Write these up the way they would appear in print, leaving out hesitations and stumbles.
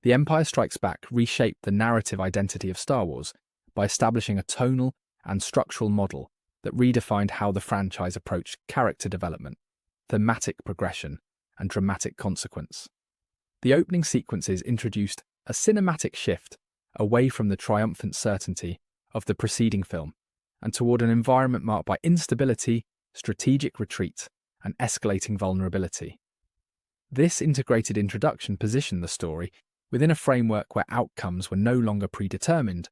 The Empire Strikes Back reshaped the narrative identity of Star Wars by establishing a tonal and structural model that redefined how the franchise approached character development, thematic progression, and dramatic consequence. The opening sequences introduced a cinematic shift away from the triumphant certainty of the preceding film and toward an environment marked by instability, strategic retreat, and escalating vulnerability. This integrated introduction positioned the story within a framework where outcomes were no longer predetermined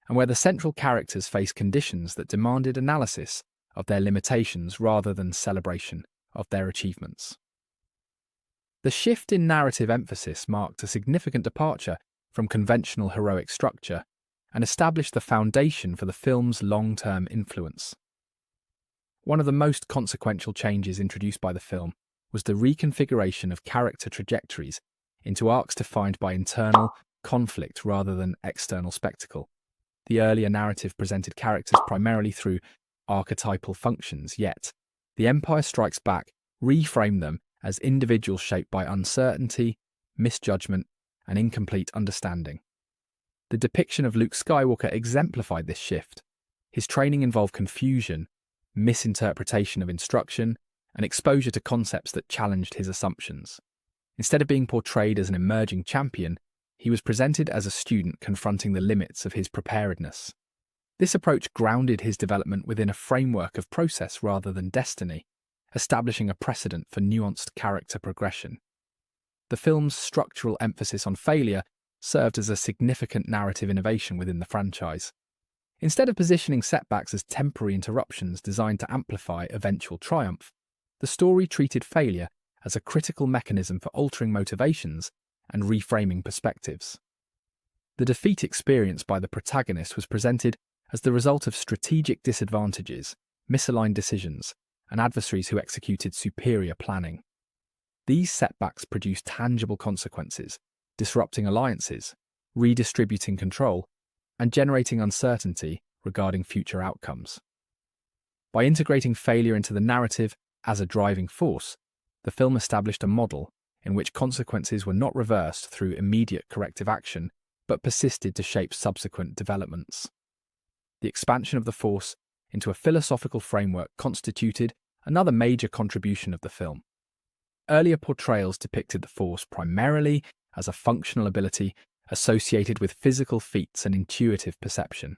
and where the central characters faced conditions that demanded analysis of their limitations rather than celebration of their achievements. The shift in narrative emphasis marked a significant departure from conventional heroic structure and established the foundation for the film's long-term influence. One of the most consequential changes introduced by the film was the reconfiguration of character trajectories into arcs defined by internal conflict rather than external spectacle. The earlier narrative presented characters primarily through archetypal functions, yet The Empire Strikes Back reframed them as individuals shaped by uncertainty, misjudgment, and incomplete understanding. The depiction of Luke Skywalker exemplified this shift. His training involved confusion, misinterpretation of instruction, and exposure to concepts that challenged his assumptions. Instead of being portrayed as an emerging champion, he was presented as a student confronting the limits of his preparedness. This approach grounded his development within a framework of process rather than destiny, establishing a precedent for nuanced character progression. The film's structural emphasis on failure served as a significant narrative innovation within the franchise. Instead of positioning setbacks as temporary interruptions designed to amplify eventual triumph, the story treated failure as a critical mechanism for altering motivations and reframing perspectives. The defeat experienced by the protagonist was presented as the result of strategic disadvantages, misaligned decisions, and adversaries who executed superior planning. These setbacks produced tangible consequences, disrupting alliances, redistributing control, and generating uncertainty regarding future outcomes. By integrating failure into the narrative as a driving force, the film established a model in which consequences were not reversed through immediate corrective action, but persisted to shape subsequent developments. The expansion of the Force into a philosophical framework constituted another major contribution of the film. Earlier portrayals depicted the Force primarily as a functional ability associated with physical feats and intuitive perception.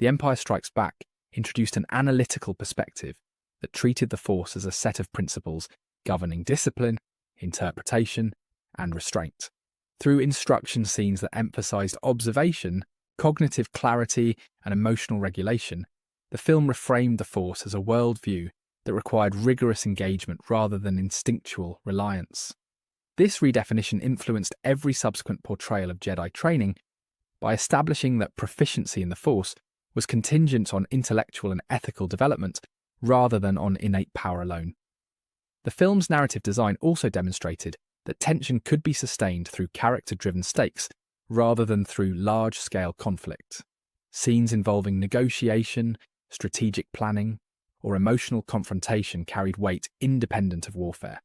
The Empire Strikes Back introduced an analytical perspective that treated the Force as a set of principles governing discipline, interpretation, and restraint. Through instruction scenes that emphasized observation, cognitive clarity, and emotional regulation, the film reframed the Force as a worldview that required rigorous engagement rather than instinctual reliance. This redefinition influenced every subsequent portrayal of Jedi training by establishing that proficiency in the Force was contingent on intellectual and ethical development rather than on innate power alone. The film's narrative design also demonstrated that tension could be sustained through character-driven stakes rather than through large-scale conflict. Scenes involving negotiation, strategic planning, or emotional confrontation carried weight independent of warfare.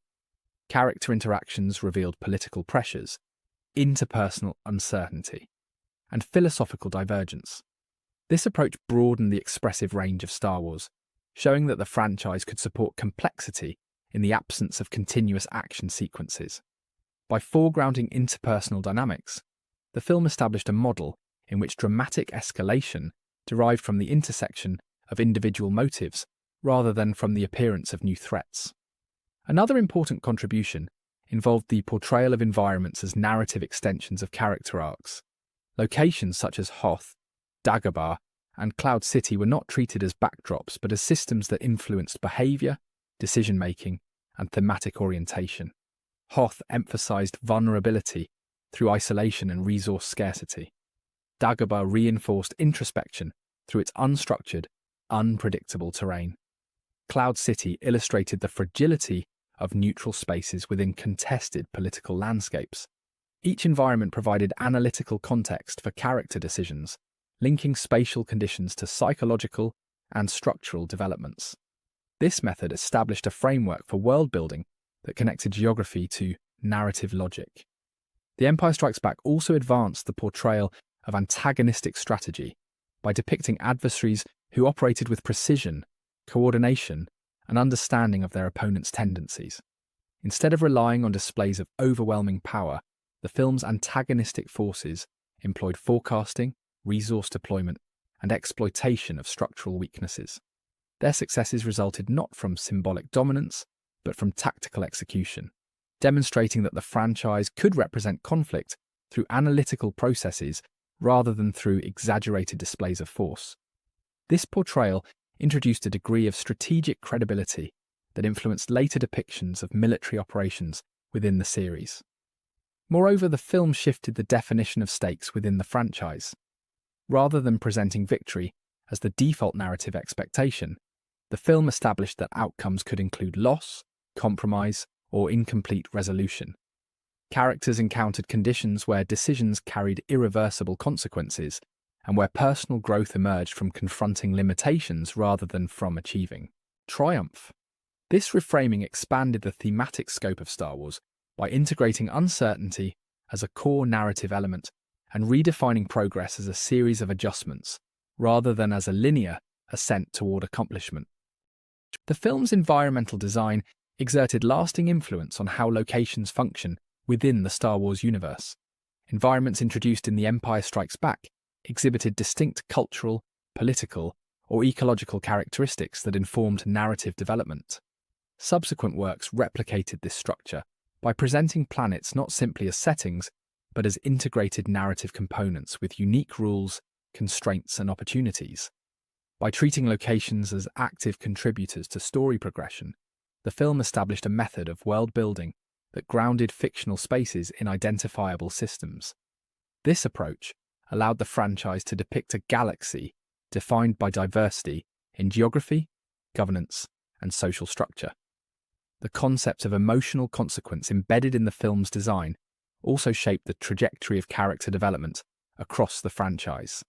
Character interactions revealed political pressures, interpersonal uncertainty, and philosophical divergence. This approach broadened the expressive range of Star Wars, showing that the franchise could support complexity in the absence of continuous action sequences. By foregrounding interpersonal dynamics, the film established a model in which dramatic escalation derived from the intersection of individual motives rather than from the appearance of new threats. Another important contribution involved the portrayal of environments as narrative extensions of character arcs. Locations such as Hoth, Dagobah, and Cloud City were not treated as backdrops but as systems that influenced behaviour, decision-making, and thematic orientation. Hoth emphasised vulnerability through isolation and resource scarcity. Dagobah reinforced introspection through its unstructured, unpredictable terrain. Cloud City illustrated the fragility of neutral spaces within contested political landscapes. Each environment provided analytical context for character decisions, linking spatial conditions to psychological and structural developments. This method established a framework for world building that connected geography to narrative logic. The Empire Strikes Back also advanced the portrayal of antagonistic strategy by depicting adversaries who operated with precision, coordination, and understanding of their opponent's tendencies. Instead of relying on displays of overwhelming power, the film's antagonistic forces employed forecasting, resource deployment, and exploitation of structural weaknesses. Their successes resulted not from symbolic dominance, but from tactical execution, demonstrating that the franchise could represent conflict through analytical processes rather than through exaggerated displays of force. This portrayal introduced a degree of strategic credibility that influenced later depictions of military operations within the series. Moreover, the film shifted the definition of stakes within the franchise. Rather than presenting victory as the default narrative expectation, the film established that outcomes could include loss, compromise, or incomplete resolution. Characters encountered conditions where decisions carried irreversible consequences and where personal growth emerged from confronting limitations rather than from achieving triumph. This reframing expanded the thematic scope of Star Wars by integrating uncertainty as a core narrative element and redefining progress as a series of adjustments, rather than as a linear ascent toward accomplishment. The film's environmental design exerted lasting influence on how locations function within the Star Wars universe. Environments introduced in The Empire Strikes Back exhibited distinct cultural, political, or ecological characteristics that informed narrative development. Subsequent works replicated this structure by presenting planets not simply as settings, but as integrated narrative components with unique rules, constraints, and opportunities. By treating locations as active contributors to story progression, the film established a method of world building that grounded fictional spaces in identifiable systems. This approach allowed the franchise to depict a galaxy defined by diversity in geography, governance, and social structure. The concept of emotional consequence embedded in the film's design also shaped the trajectory of character development across the franchise.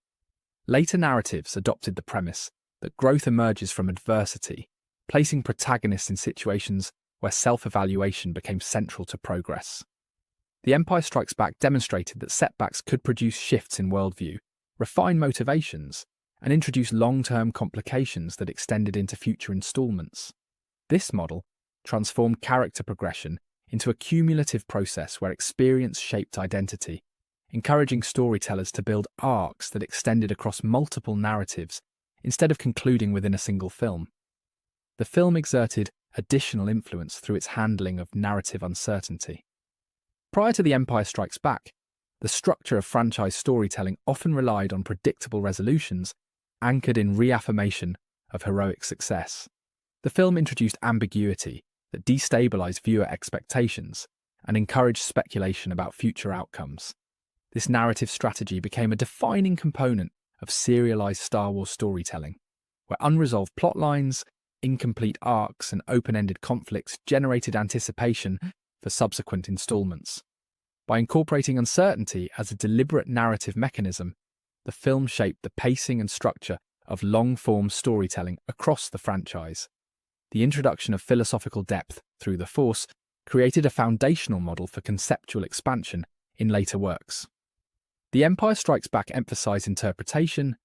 Later narratives adopted the premise that growth emerges from adversity, placing protagonists in situations where self-evaluation became central to progress. The Empire Strikes Back demonstrated that setbacks could produce shifts in worldview, refine motivations, and introduce long-term complications that extended into future installments. This model transformed character progression into a cumulative process where experience shaped identity, encouraging storytellers to build arcs that extended across multiple narratives instead of concluding within a single film. The film exerted additional influence through its handling of narrative uncertainty. Prior to The Empire Strikes Back, the structure of franchise storytelling often relied on predictable resolutions anchored in reaffirmation of heroic success. The film introduced ambiguity that destabilized viewer expectations and encouraged speculation about future outcomes. This narrative strategy became a defining component of serialized Star Wars storytelling, where unresolved plot lines, incomplete arcs, and open-ended conflicts generated anticipation for subsequent installments. By incorporating uncertainty as a deliberate narrative mechanism, the film shaped the pacing and structure of long-form storytelling across the franchise. The introduction of philosophical depth through the Force created a foundational model for conceptual expansion in later works. The Empire Strikes Back emphasized interpretation,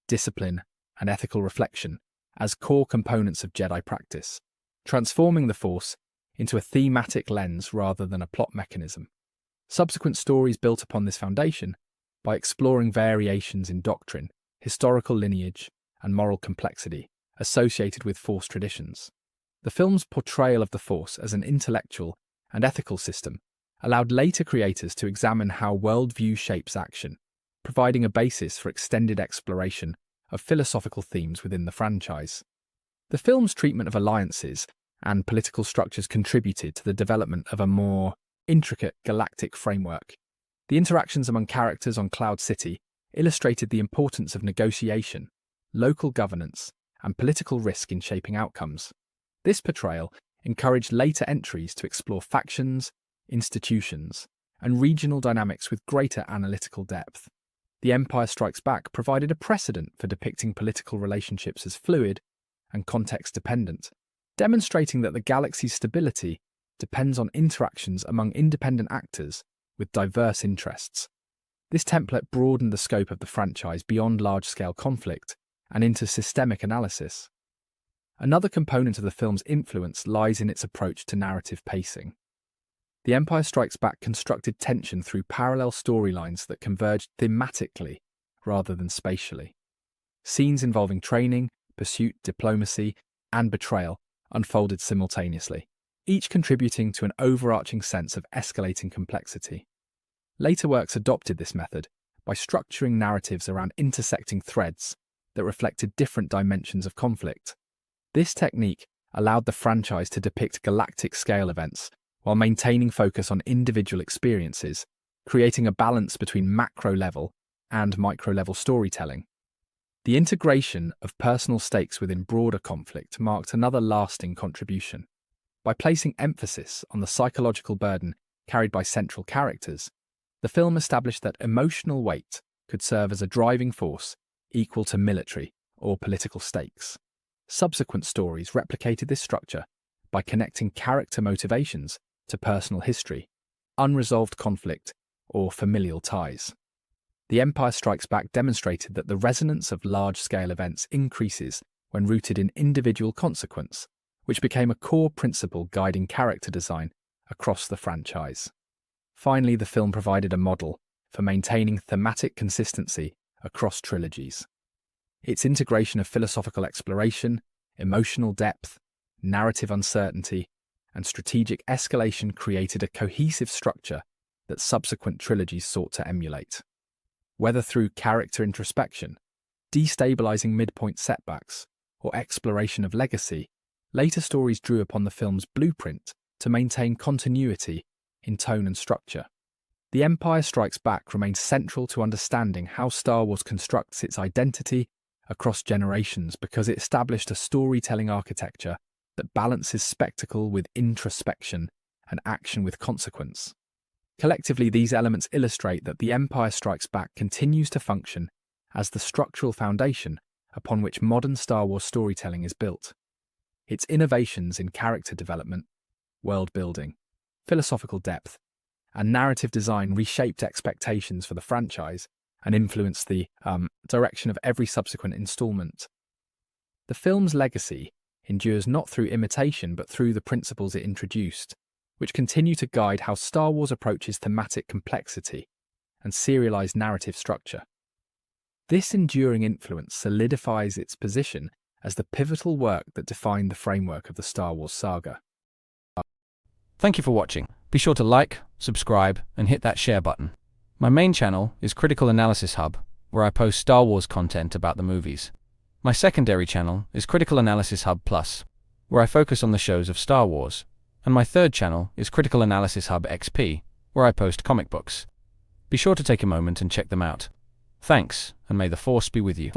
discipline, and ethical reflection as core components of Jedi practice, transforming the Force into a thematic lens rather than a plot mechanism. Subsequent stories built upon this foundation by exploring variations in doctrine, historical lineage, and moral complexity associated with Force traditions. The film's portrayal of the Force as an intellectual and ethical system allowed later creators to examine how worldview shapes action, providing a basis for extended exploration of philosophical themes within the franchise. The film's treatment of alliances and political structures contributed to the development of a more intricate galactic framework. The interactions among characters on Cloud City illustrated the importance of negotiation, local governance, and political risk in shaping outcomes. This portrayal encouraged later entries to explore factions, institutions, and regional dynamics with greater analytical depth. The Empire Strikes Back provided a precedent for depicting political relationships as fluid and context-dependent, demonstrating that the galaxy's stability depends on interactions among independent actors with diverse interests. This template broadened the scope of the franchise beyond large-scale conflict and into systemic analysis. Another component of the film's influence lies in its approach to narrative pacing. The Empire Strikes Back constructed tension through parallel storylines that converged thematically rather than spatially. Scenes involving training, pursuit, diplomacy, and betrayal unfolded simultaneously, each contributing to an overarching sense of escalating complexity. Later works adopted this method by structuring narratives around intersecting threads that reflected different dimensions of conflict. This technique allowed the franchise to depict galactic scale events while maintaining focus on individual experiences, creating a balance between macro-level and micro-level storytelling. The integration of personal stakes within broader conflict marked another lasting contribution. By placing emphasis on the psychological burden carried by central characters, the film established that emotional weight could serve as a driving force equal to military or political stakes. Subsequent stories replicated this structure by connecting character motivations to personal history, unresolved conflict, or familial ties. The Empire Strikes Back demonstrated that the resonance of large-scale events increases when rooted in individual consequence, which became a core principle guiding character design across the franchise. Finally, the film provided a model for maintaining thematic consistency across trilogies. Its integration of philosophical exploration, emotional depth, narrative uncertainty, and strategic escalation created a cohesive structure that subsequent trilogies sought to emulate. Whether through character introspection, destabilizing midpoint setbacks, or exploration of legacy, later stories drew upon the film's blueprint to maintain continuity in tone and structure. The Empire Strikes Back remains central to understanding how Star Wars constructs its identity across generations because it established a storytelling architecture that balances spectacle with introspection and action with consequence. Collectively, these elements illustrate that The Empire Strikes Back continues to function as the structural foundation upon which modern Star Wars storytelling is built. Its innovations in character development, world building, philosophical depth, and narrative design reshaped expectations for the franchise and influenced the direction of every subsequent installment. The film's legacy endures not through imitation but through the principles it introduced, which continue to guide how Star Wars approaches thematic complexity and serialized narrative structure. This enduring influence solidifies its position as the pivotal work that defined the framework of the Star Wars saga. Thank you for watching. Be sure to like, subscribe, and hit that share button. My main channel is Critical Analysis Hub, where I post Star Wars content about the movies. My secondary channel is Critical Analysis Hub Plus, where I focus on the shows of Star Wars. And my third channel is Critical Analysis Hub XP, where I post comic books. Be sure to take a moment and check them out. Thanks, and may the Force be with you.